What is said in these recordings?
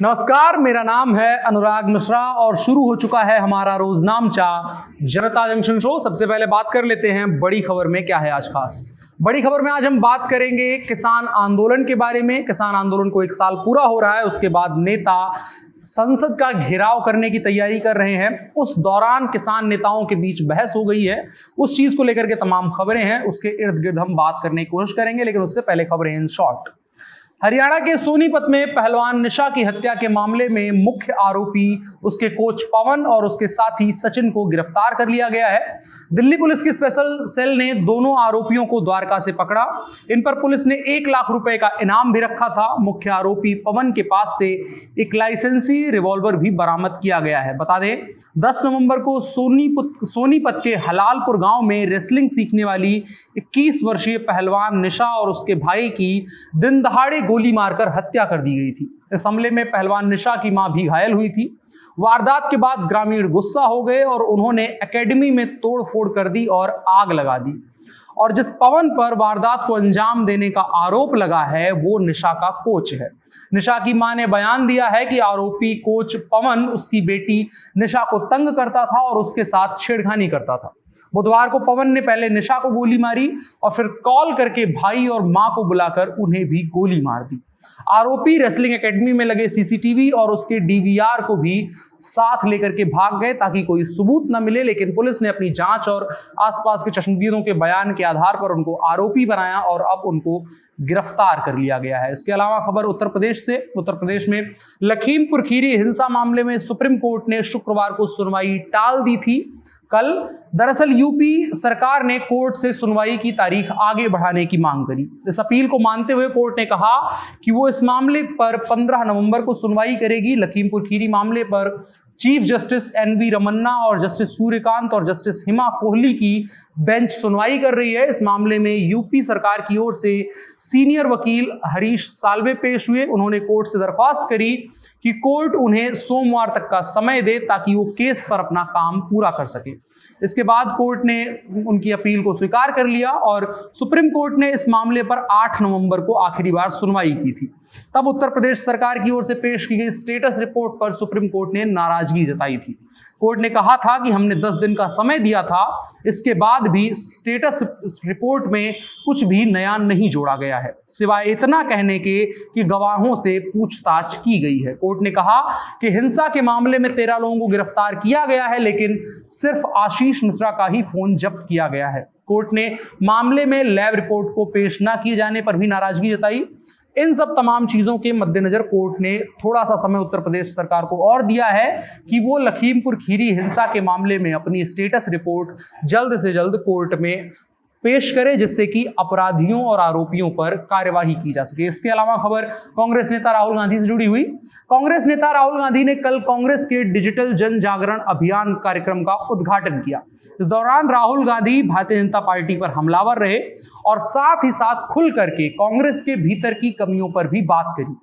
नमस्कार, मेरा नाम है अनुराग मिश्रा और शुरू हो चुका है हमारा रोजनामचा जनता जंक्शन शो। सबसे पहले बात कर लेते हैं बड़ी खबर में क्या है आज खास। बड़ी खबर में आज हम बात करेंगे किसान आंदोलन के बारे में। किसान आंदोलन को 1 साल पूरा हो रहा है, उसके बाद नेता संसद का घेराव करने की तैयारी कर रहे हैं। उस दौरान किसान नेताओं के बीच बहस हो गई है, उस चीज को लेकर के तमाम खबरें हैं, उसके इर्द गिर्द हम बात करने की कोशिश करेंगे। लेकिन उससे पहले खबरें इन शॉर्ट। हरियाणा के सोनीपत में पहलवान निशा की हत्या के मामले में मुख्य आरोपी उसके कोच पवन और उसके साथी सचिन को गिरफ्तार कर लिया गया है। दिल्ली पुलिस की स्पेशल सेल ने दोनों आरोपियों को द्वारका से पकड़ा। इन पर पुलिस ने 1 लाख रुपए का इनाम भी रखा था। मुख्य आरोपी पवन के पास से एक लाइसेंसी रिवॉल्वर भी बरामद किया गया है। बता दें, 10 नवंबर को सोनीपत के हलालपुर गांव में रेसलिंग सीखने वाली 21 वर्षीय पहलवान निशा और उसके भाई की दिन दहाड़े गोली मारकर हत्या कर दी गई थी। इस हमले में पहलवान निशा की मां भी घायल हुई थी। वारदात के बाद ग्रामीण गुस्सा हो गए और उन्होंने एकेडमी में तोड़फोड़ कर दी और आग लगा दी। और जिस पवन पर वारदात को अंजाम देने का आरोप लगा है वो निशा का कोच है। निशा की मां ने बयान दिया है कि आरोपी कोच पवन उसकी बेटी निशा को तंग करता था और उसके साथ छेड़खानी करता था। बुधवार को पवन ने पहले निशा को गोली मारी और फिर कॉल करके भाई और मां को बुलाकर उन्हें भी गोली मार दी। आरोपी रेसलिंग एकेडमी में लगे सीसीटीवी और उसके डीवीआर को भी साथ लेकर के भाग गए ताकि कोई सबूत न मिले। लेकिन पुलिस ने अपनी जांच और आसपास के चश्मदीदों के बयान के आधार पर उनको आरोपी बनाया और अब उनको गिरफ्तार कर लिया गया है। इसके अलावा खबर उत्तर प्रदेश से। उत्तर प्रदेश में लखीमपुर खीरी हिंसा मामले में सुप्रीम कोर्ट ने शुक्रवार को सुनवाई टाल दी थी। कल दरअसल यूपी सरकार ने कोर्ट से सुनवाई की तारीख आगे बढ़ाने की मांग करी। इस अपील को मानते हुए कोर्ट ने कहा कि वो इस मामले पर 15 नवंबर को सुनवाई करेगी। लखीमपुर खीरी मामले पर चीफ जस्टिस एनवी रमन्ना और जस्टिस सूर्यकांत और जस्टिस हिमा कोहली की बेंच सुनवाई कर रही है। इस मामले में यूपी सरकार की ओर से सीनियर वकील हरीश साल्वे पेश हुए। उन्होंने कोर्ट से दरख्वास्त करी कि कोर्ट उन्हें सोमवार तक का समय दे ताकि वो केस पर अपना काम पूरा कर सके। इसके बाद कोर्ट ने उनकी अपील को स्वीकार कर लिया और सुप्रीम कोर्ट ने इस मामले पर 8 नवंबर को आखिरी बार सुनवाई की थी। तब उत्तर प्रदेश सरकार की ओर से पेश की गई स्टेटस रिपोर्ट पर सुप्रीम कोर्ट ने नाराजगी जताई थी। कोर्ट ने कहा था कि हमने 10 दिन का समय दिया था, इसके बाद भी स्टेटस रिपोर्ट में कुछ भी नया नहीं जोड़ा गया है, सिवाय इतना कहने के कि गवाहों से पूछताछ की गई है। कोर्ट ने कहा कि हिंसा के मामले में 13 लोगों को गिरफ्तार किया गया है, लेकिन सिर्फ आशीष मिश्रा का ही फोन जब्त किया गया है। कोर्ट ने मामले में लैब रिपोर्ट को पेश न किए जाने पर भी नाराजगी जताई। इन सब तमाम चीजों के मद्देनजर कोर्ट ने थोड़ा सा समय उत्तर प्रदेश सरकार को और दिया है कि वो लखीमपुर खीरी हिंसा के मामले में अपनी स्टेटस रिपोर्ट जल्द से जल्द कोर्ट में पेश करे, जिससे कि अपराधियों और आरोपियों पर कार्यवाही की जा सके। इसके अलावा खबर कांग्रेस नेता राहुल गांधी से जुड़ी हुई। कांग्रेस नेता राहुल गांधी ने कल कांग्रेस के डिजिटल जन जागरण अभियान कार्यक्रम का उद्घाटन किया। इस दौरान राहुल गांधी भारतीय जनता पार्टी पर हमलावर रहे और साथ ही साथ खुल करके कांग्रेस के भीतर की कमियों पर भी बात करी।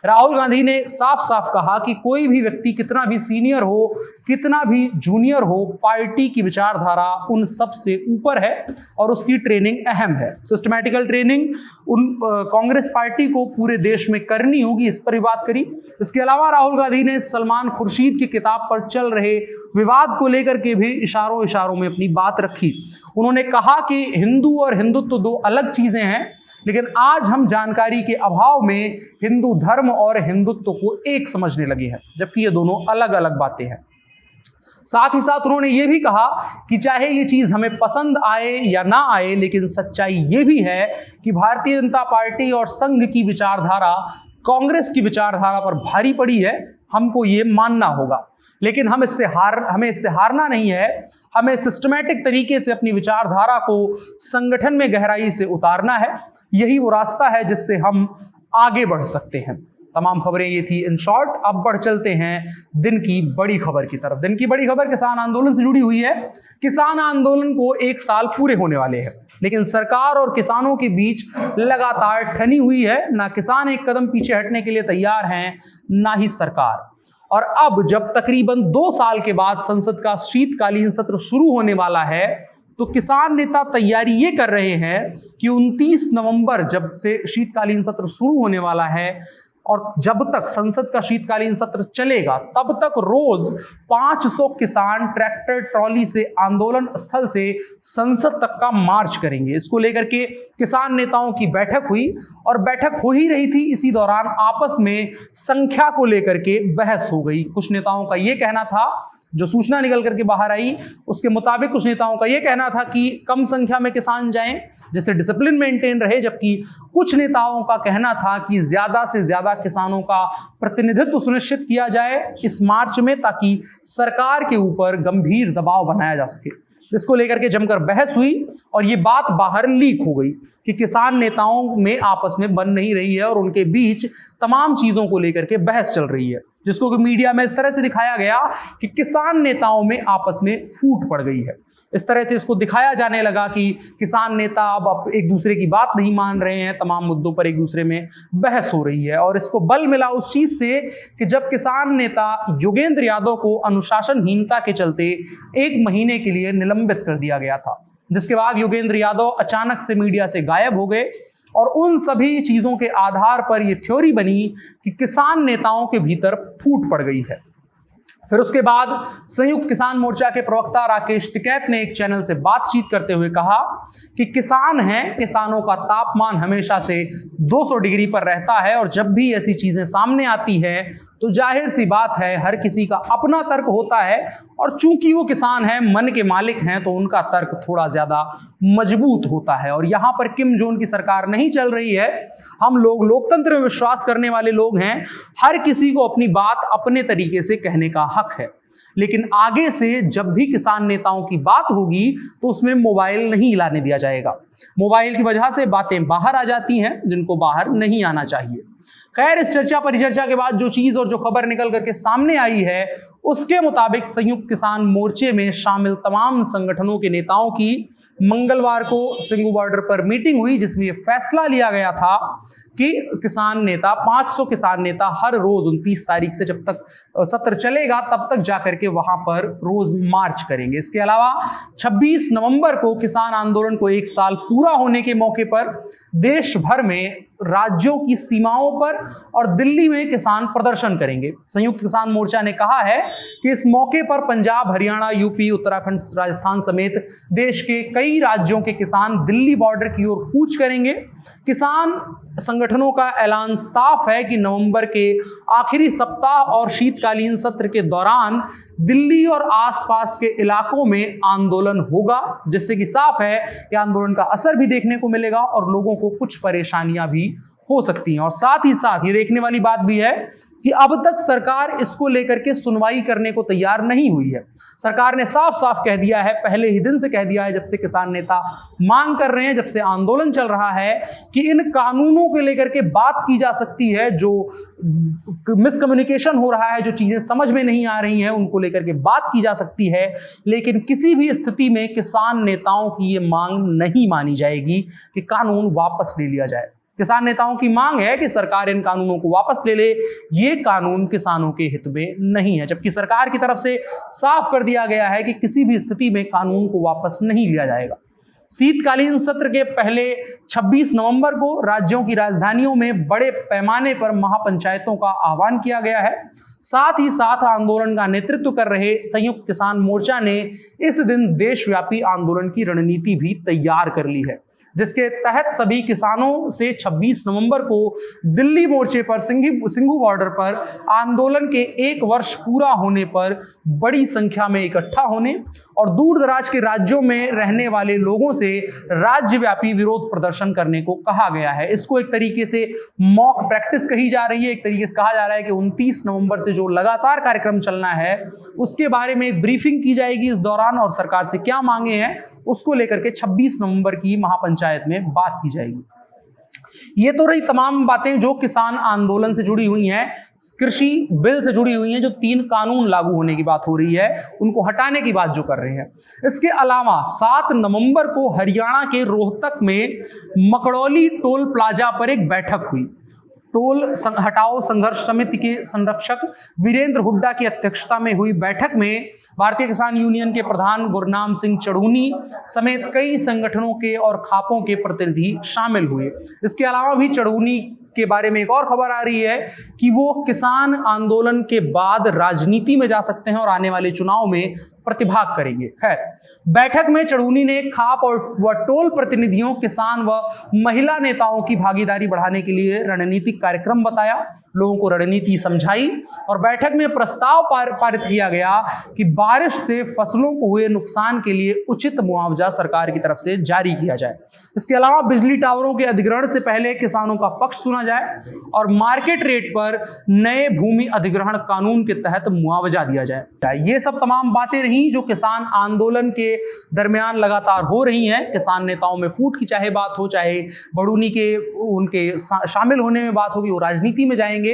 राहुल गांधी ने साफ साफ कहा कि कोई भी व्यक्ति कितना भी सीनियर हो, कितना भी जूनियर हो, पार्टी की विचारधारा उन सब से ऊपर है और उसकी ट्रेनिंग अहम है। सिस्टमैटिकल ट्रेनिंग कांग्रेस पार्टी को पूरे देश में करनी होगी, इस पर भी बात करी। इसके अलावा राहुल गांधी ने सलमान खुर्शीद की किताब पर चल रहे विवाद को लेकर के भी इशारों इशारों में अपनी बात रखी। उन्होंने कहा कि हिंदू और हिंदुत्व दो अलग चीजें हैं, लेकिन आज हम जानकारी के अभाव में हिंदू धर्म और हिंदुत्व को एक समझने लगे हैं, जबकि ये दोनों अलग अलग बातें हैं। साथ ही साथ उन्होंने ये भी कहा कि चाहे ये चीज हमें पसंद आए या ना आए, लेकिन सच्चाई ये भी है कि भारतीय जनता पार्टी और संघ की विचारधारा कांग्रेस की विचारधारा पर भारी पड़ी है। हमको ये मानना होगा, लेकिन हमें इससे हारना नहीं है। हमें सिस्टमैटिक तरीके से अपनी विचारधारा को संगठन में गहराई से उतारना है। यही वो रास्ता है जिससे हम आगे बढ़ सकते हैं। तमाम खबरें ये थी इन शॉर्ट। अब बढ़ चलते हैं दिन की बड़ी खबर की तरफ। दिन की बड़ी खबर किसान आंदोलन से जुड़ी हुई है। किसान आंदोलन को 1 साल पूरे होने वाले हैं, लेकिन सरकार और किसानों के बीच लगातार ठनी हुई है। ना किसान एक कदम पीछे हटने के लिए तैयार हैं, ना ही सरकार। और अब जब तकरीबन 2 साल के बाद संसद का शीतकालीन सत्र शुरू होने वाला है, तो किसान नेता तैयारी ये कर रहे हैं कि 29 नवंबर जब से शीतकालीन सत्र शुरू होने वाला है, और जब तक संसद का शीतकालीन सत्र चलेगा तब तक रोज 500 किसान ट्रैक्टर ट्रॉली से आंदोलन स्थल से संसद तक का मार्च करेंगे। इसको लेकर के किसान नेताओं की बैठक हुई और बैठक हो ही रही थी, इसी दौरान आपस में संख्या को लेकर के बहस हो गई। कुछ नेताओं का यह कहना था, जो सूचना निकल करके बाहर आई उसके मुताबिक कुछ नेताओं का यह कहना था कि कम संख्या में किसान जाएं जिससे डिसिप्लिन मेंटेन रहे, जबकि कुछ नेताओं का कहना था कि ज्यादा से ज्यादा किसानों का प्रतिनिधित्व सुनिश्चित किया जाए इस मार्च में, ताकि सरकार के ऊपर गंभीर दबाव बनाया जा सके। इसको लेकर के जमकर बहस हुई और ये बात बाहर लीक हो गई कि किसान नेताओं में आपस में बन नहीं रही है और उनके बीच तमाम चीजों को लेकर के बहस चल रही है, जिसको कि मीडिया में इस तरह से दिखाया गया कि किसान नेताओं में आपस में फूट पड़ गई है। इस तरह से इसको दिखाया जाने लगा कि किसान नेता अब एक दूसरे की बात नहीं मान रहे हैं, तमाम मुद्दों पर एक दूसरे में बहस हो रही है। और इसको बल मिला उस चीज से कि जब किसान नेता योगेंद्र यादव को अनुशासनहीनता के चलते 1 महीने के लिए निलंबित कर दिया गया था, जिसके बाद योगेंद्र यादव अचानक से मीडिया से गायब हो गए और उन सभी चीजों के आधार पर यह थ्योरी बनी कि किसान नेताओं के भीतर फूट पड़ गई है। फिर उसके बाद संयुक्त किसान मोर्चा के प्रवक्ता राकेश टिकैत ने एक चैनल से बातचीत करते हुए कहा कि किसान हैं, किसानों का तापमान हमेशा से 200 डिग्री पर रहता है और जब भी ऐसी चीजें सामने आती है तो जाहिर सी बात है हर किसी का अपना तर्क होता है और चूंकि वो किसान हैं, मन के मालिक हैं, तो उनका तर्क थोड़ा ज्यादा मजबूत होता है। और यहां पर किम जोन की सरकार नहीं चल रही है, हम लोग लोकतंत्र में विश्वास करने वाले लोग हैं, हर किसी को अपनी बात अपने तरीके से कहने का हक है। लेकिन आगे से जब भी किसान नेताओं की बात होगी तो उसमें मोबाइल नहीं लाने दिया जाएगा। मोबाइल की वजह से बातें बाहर आ जाती हैं जिनको बाहर नहीं आना चाहिए। खैर, इस चर्चा परिचर्चा के बाद जो चीज और जो खबर निकल करके सामने आई है उसके मुताबिक संयुक्त किसान मोर्चे में शामिल तमाम संगठनों के नेताओं की मंगलवार को सिंगू बॉर्डर पर मीटिंग हुई, जिसमें यह फैसला लिया गया था कि किसान नेता 500 किसान नेता हर रोज 29 तारीख से जब तक सत्र चलेगा तब तक जाकर के वहां पर रोज मार्च करेंगे। इसके अलावा 26 नवंबर को किसान आंदोलन को 1 साल पूरा होने के मौके पर देश भर में राज्यों की सीमाओं पर और दिल्ली में किसान प्रदर्शन करेंगे। संयुक्त किसान मोर्चा ने कहा है कि इस मौके पर पंजाब, हरियाणा, यूपी, उत्तराखंड, राजस्थान समेत देश के कई राज्यों के किसान दिल्ली बॉर्डर की ओर कूच करेंगे। किसान संगठनों का ऐलान साफ है कि नवंबर के आखिरी सप्ताह और शीतकालीन सत्र के दौरान दिल्ली और आसपास के इलाकों में आंदोलन होगा, जिससे कि साफ है कि आंदोलन का असर भी देखने को मिलेगा और लोगों को कुछ परेशानियां भी हो सकती हैं। और साथ ही साथ ये देखने वाली बात भी है कि अब तक सरकार इसको लेकर के सुनवाई करने को तैयार नहीं हुई है। सरकार ने साफ साफ कह दिया है, पहले ही दिन से कह दिया है, जब से किसान नेता मांग कर रहे हैं, जब से आंदोलन चल रहा है, कि इन कानूनों को लेकर के बात की जा सकती है, जो मिसकम्युनिकेशन हो रहा है, जो चीजें समझ में नहीं आ रही हैं, उनको लेकर के बात की जा सकती है, लेकिन किसी भी स्थिति में किसान नेताओं की ये मांग नहीं मानी जाएगी कि कानून वापस ले लिया जाए। किसान नेताओं की मांग है कि सरकार इन कानूनों को वापस ले ले, ये कानून किसानों के हित में नहीं है, जबकि सरकार की तरफ से साफ कर दिया गया है कि किसी भी स्थिति में कानून को वापस नहीं लिया जाएगा। शीतकालीन सत्र के पहले 26 नवंबर को राज्यों की राजधानियों में बड़े पैमाने पर महापंचायतों का आह्वान किया गया है। साथ ही साथ आंदोलन का नेतृत्व कर रहे संयुक्त किसान मोर्चा ने इस दिन देशव्यापी आंदोलन की रणनीति भी तैयार कर ली है, जिसके तहत सभी किसानों से 26 नवंबर को दिल्ली मोर्चे पर सिंघू बॉर्डर पर आंदोलन के 1 वर्ष पूरा होने पर बड़ी संख्या में इकट्ठा होने और दूर दराज के राज्यों में रहने वाले लोगों से राज्यव्यापी विरोध प्रदर्शन करने को कहा गया है। इसको एक तरीके से मॉक प्रैक्टिस कही जा रही है। एक तरीके से कहा जा रहा है कि 29 नवंबर से जो लगातार कार्यक्रम चलना है उसके बारे में एक ब्रीफिंग की जाएगी इस दौरान, और सरकार से क्या मांगे हैं उसको लेकर के 26 नवंबर की महापंचायत में बात की जाएगी। ये तो रही तमाम बातें जो किसान आंदोलन से जुड़ी हुई हैं। कृषि बिल से जुड़ी हुई हैं, जो 3 कानून लागू होने की बात हो रही है, उनको हटाने की बात जो कर रहे हैं। इसके अलावा 7 नवंबर को हरियाणा के रोहतक में मकड़ौली टोल प्लाजा पर एक बैठक हुई। टोल हटाओ संघर्ष समिति के संरक्षक वीरेंद्र हुड्डा की अध्यक्षता में हुई बैठक में भारतीय किसान यूनियन के प्रधान गुरनाम सिंह चढ़ूनी समेत कई संगठनों के और खापों के प्रतिनिधि शामिल हुए। इसके अलावा भी चढ़ूनी के बारे में एक और खबर आ रही है कि वो किसान आंदोलन के बाद राजनीति में जा सकते हैं और आने वाले चुनाव में प्रतिभाग करेंगे। खैर, बैठक में चढ़ूनी ने खाप और टोल प्रतिनिधियों, किसान व महिला नेताओं की भागीदारी बढ़ाने के लिए रणनीतिक कार्यक्रम बताया, लोगों को रणनीति समझाई और बैठक में प्रस्ताव पारित किया गया कि बारिश से फसलों को हुए नुकसान के लिए उचित मुआवजा सरकार की तरफ से जारी किया जाए। इसके अलावा बिजली टावरों के अधिग्रहण से पहले किसानों का पक्ष सुना जाए और मार्केट रेट पर नए भूमि अधिग्रहण कानून के तहत मुआवजा दिया जाए। ये सब तमाम बातें रही जो किसान आंदोलन के दरमियान लगातार हो रही हैं। किसान नेताओं में फूट की चाहे बात हो, चाहे बड़ूनी के उनके शामिल होने में बात होगी, वो राजनीति में जाएंगे।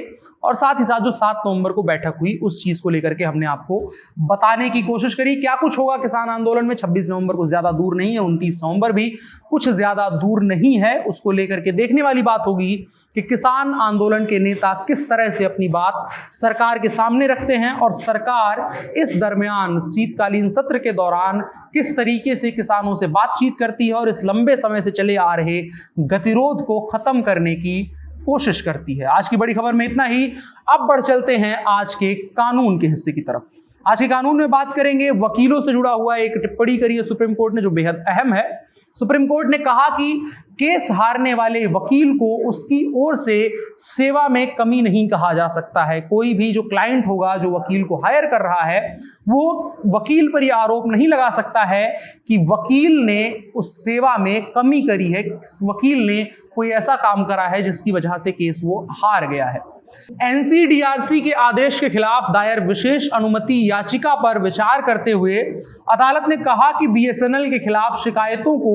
और साथ ही साथ जो 7 नवंबर को बैठक हुई उस चीज को लेकर के हमने आपको बताने की कोशिश करी। क्या कुछ होगा किसान आंदोलन में, 26 नवंबर को ज्यादा दूर नहीं है, 29 नवंबर भी कुछ ज्यादा दूर नहीं है। उसको लेकर के देखने वाली बात होगी कि किसान आंदोलन के नेता किस तरह से अपनी बात सरकार के सामने रखते हैं और सरकार इस दरमियान शीतकालीन सत्र के दौरान किस तरीके से किसानों से बातचीत करती है और इस लंबे समय से चले आ रहे गतिरोध को खत्म करने की कोशिश करती है। आज की बड़ी खबर में इतना ही। अब बढ़ चलते हैं आज के कानून के हिस्से की तरफ। आज के कानून में बात करेंगे वकीलों से जुड़ा हुआ एक टिप्पणी करी है सुप्रीम कोर्ट ने जो बेहद अहम है। सुप्रीम कोर्ट ने कहा कि केस हारने वाले वकील को उसकी ओर से सेवा में कमी नहीं कहा जा सकता है। कोई भी जो क्लाइंट होगा, जो वकील को हायर कर रहा है, वो वकील पर यह आरोप नहीं लगा सकता है कि वकील ने उस सेवा में कमी करी है, वकील ने कोई ऐसा काम करा है जिसकी वजह से केस वो हार गया है। एनसीडीआरसी के आदेश के खिलाफ दायर विशेष अनुमति याचिका पर विचार करते हुए अदालत ने कहा कि बीएसएनएल के खिलाफ शिकायतों को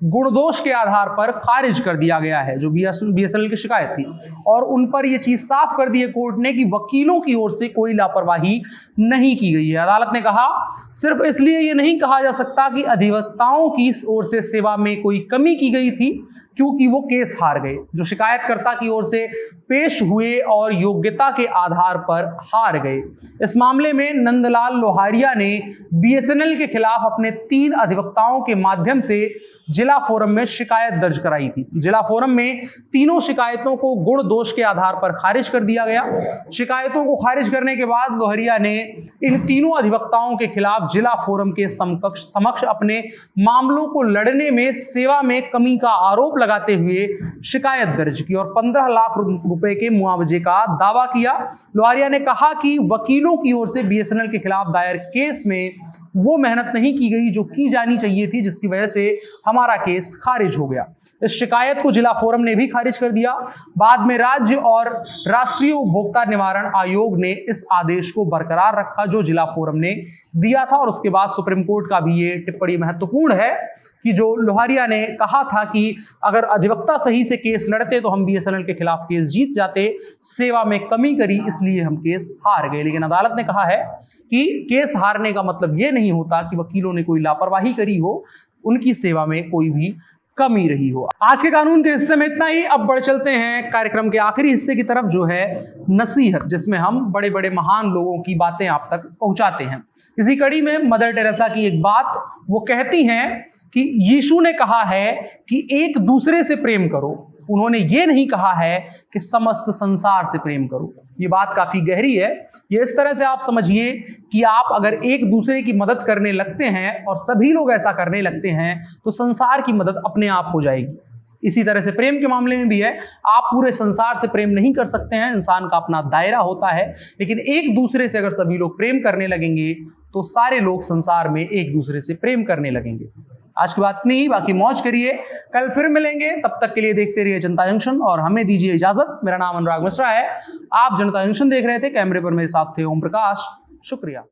गुणदोष के आधार पर खारिज कर दिया गया है, जो बीएसएनएल की शिकायत थी, और उन पर यह चीज साफ कर दी है कोर्ट ने कि वकीलों की ओर से कोई लापरवाही नहीं की गई है। अदालत ने कहा सिर्फ इसलिए यह नहीं कहा जा सकता कि अधिवक्ताओं की ओर से सेवा में कोई कमी की गई थी क्योंकि वो केस हार गए, जो शिकायतकर्ता की ओर से पेश हुए और योग्यता के आधार पर हार गए। इस मामले में नंदलाल लोहारिया ने बीएसएनएल के खिलाफ अपने 3 अधिवक्ताओं के माध्यम से जिला फोरम में शिकायत दर्ज कराई थी। जिला फोरम में तीनों शिकायतों को गुण दोष के आधार पर खारिज कर दिया गया। शिकायतों को खारिज करने के बाद लोहरिया ने इन तीनों अधिवक्ताओं के खिलाफ जिला फोरम के समक्ष अपने मामलों को लड़ने में सेवा में कमी का आरोप लगाते हुए शिकायत दर्ज की और 15 लाख रुपए के मुआवजे का दावा किया। लोहरिया ने कहा कि वकीलों की ओर से बीएसएनएल के खिलाफ दायर केस में वो मेहनत नहीं की गई जो की जानी चाहिए थी, जिसकी वजह से हमारा केस खारिज हो गया। इस शिकायत को जिला फोरम ने भी खारिज कर दिया। बाद में राज्य और राष्ट्रीय उपभोक्ता निवारण आयोग ने इस आदेश को बरकरार रखा जो जिला फोरम ने दिया था, और उसके बाद सुप्रीम कोर्ट का भी ये टिप्पणी महत्वपूर्ण है कि जो लोहारिया ने कहा था कि अगर अधिवक्ता सही से केस लड़ते तो हम बीएसएनएल के खिलाफ केस जीत जाते, सेवा में कमी करी इसलिए हम केस हार गए। लेकिन अदालत ने कहा है कि केस हारने का मतलब यह नहीं होता कि वकीलों ने कोई लापरवाही करी हो, उनकी सेवा में कोई भी कमी रही हो। आज के कानून के हिस्से में इतना ही। अब बढ़ चलते हैं कार्यक्रम के आखिरी हिस्से की तरफ जो है नसीहत, जिसमें हम बड़े बड़े महान लोगों की बातें आप तक पहुंचाते हैं। इसी कड़ी में मदर टेरेसा की एक बात वो कहती हैं कि यीशु ने कहा है कि एक दूसरे से प्रेम करो, उन्होंने ये नहीं कहा है कि समस्त संसार से प्रेम करो। ये बात काफी गहरी है। ये इस तरह से आप समझिए कि आप अगर एक दूसरे की मदद करने लगते हैं और सभी लोग ऐसा करने लगते हैं तो संसार की मदद अपने आप हो जाएगी। इसी तरह से प्रेम के मामले में भी है, आप पूरे संसार से प्रेम नहीं कर सकते हैं, इंसान का अपना दायरा होता है, लेकिन एक दूसरे से अगर सभी लोग प्रेम करने लगेंगे तो सारे लोग संसार में एक दूसरे से प्रेम करने लगेंगे। आज की बात नहीं, बाकी मौज करिए, कल फिर मिलेंगे। तब तक के लिए देखते रहिए जनता जंक्शन और हमें दीजिए इजाजत। मेरा नाम अनुराग मिश्रा है, आप जनता जंक्शन देख रहे थे, कैमरे पर मेरे साथ थे ओम प्रकाश। शुक्रिया।